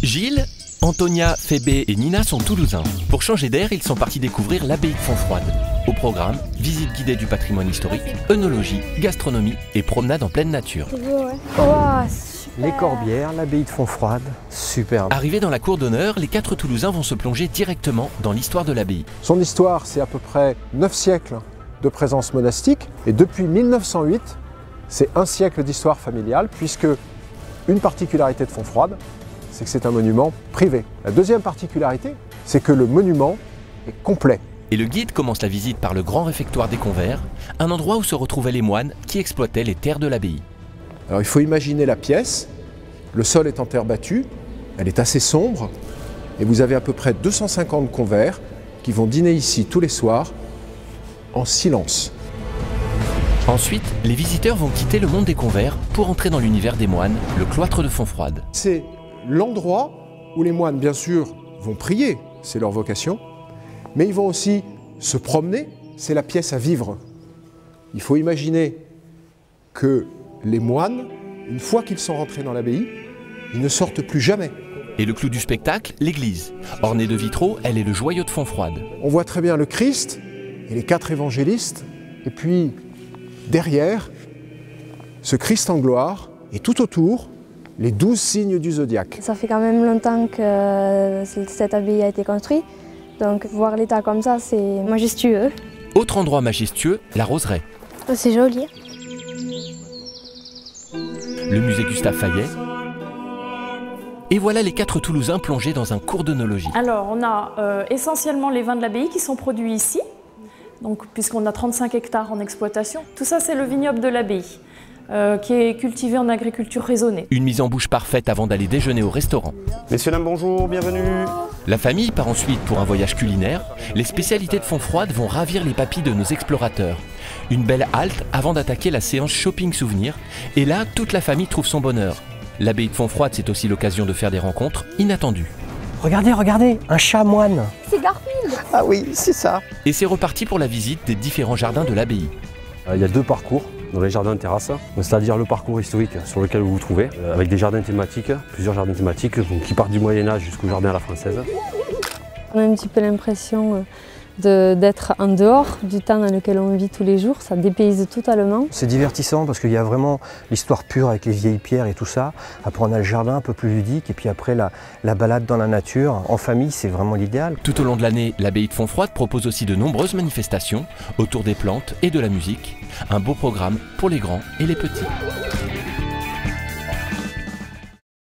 Gilles, Antonia, Phébé et Nina sont toulousains. Pour changer d'air, ils sont partis découvrir l'abbaye de Fontfroide. Au programme, visite guidée du patrimoine historique, œnologie, gastronomie et promenade en pleine nature. C'est beau, ouais. Wow, super. Les Corbières, l'abbaye de Fontfroide, superbe. Arrivés dans la cour d'honneur, les 4 Toulousains vont se plonger directement dans l'histoire de l'abbaye. Son histoire, c'est à peu près 9 siècles de présence monastique. Et depuis 1908, c'est un siècle d'histoire familiale, puisque une particularité de Fontfroide, c'est que c'est un monument privé. La deuxième particularité, c'est que le monument est complet. Et le guide commence la visite par le grand réfectoire des Convers, un endroit où se retrouvaient les moines qui exploitaient les terres de l'abbaye. Alors il faut imaginer la pièce, le sol est en terre battue, elle est assez sombre, et vous avez à peu près 250 convers qui vont dîner ici tous les soirs, en silence. Ensuite, les visiteurs vont quitter le monde des Convers pour entrer dans l'univers des moines, le cloître de Fontfroide. C'est l'endroit où les moines, bien sûr, vont prier, c'est leur vocation, mais ils vont aussi se promener, c'est la pièce à vivre. Il faut imaginer que les moines, une fois qu'ils sont rentrés dans l'abbaye, ils ne sortent plus jamais. Et le clou du spectacle, l'église. Ornée de vitraux, elle est le joyau de Fontfroide. On voit très bien le Christ et les 4 évangélistes, et puis derrière, ce Christ en gloire, et tout autour, les 12 signes du zodiaque. Ça fait quand même longtemps que cette abbaye a été construite, donc voir l'état comme ça, c'est majestueux. Autre endroit majestueux, la roseraie. Oh, c'est joli. Le musée Gustave Fayet. Et voilà les 4 Toulousains plongés dans un cours d'œnologie. Alors, on a essentiellement les vins de l'abbaye qui sont produits ici, donc, puisqu'on a 35 hectares en exploitation. Tout ça, c'est le vignoble de l'abbaye, qui est cultivé en agriculture raisonnée. Une mise en bouche parfaite avant d'aller déjeuner au restaurant. Messieurs, dames, bonjour, bienvenue. La famille part ensuite pour un voyage culinaire. Les spécialités de Fontfroide vont ravir les papilles de nos explorateurs. Une belle halte avant d'attaquer la séance shopping souvenir. Et là, toute la famille trouve son bonheur. L'abbaye de Fontfroide, c'est aussi l'occasion de faire des rencontres inattendues. Regardez, regardez, un chat moine. C'est Garfield. Ah oui, c'est ça. Et c'est reparti pour la visite des différents jardins de l'abbaye. Il y a 2 parcours dans les jardins de terrasse, c'est-à-dire le parcours historique sur lequel vous vous trouvez, avec des jardins thématiques, plusieurs jardins thématiques qui partent du Moyen-Âge jusqu'au jardin à la française. On a un petit peu l'impression d'être en dehors du temps dans lequel on vit tous les jours, ça dépayse totalement. C'est divertissant parce qu'il y a vraiment l'histoire pure avec les vieilles pierres et tout ça. Après on a le jardin un peu plus ludique et puis après la balade dans la nature. En famille, c'est vraiment l'idéal. Tout au long de l'année, l'abbaye de Fontfroide propose aussi de nombreuses manifestations autour des plantes et de la musique. Un beau programme pour les grands et les petits.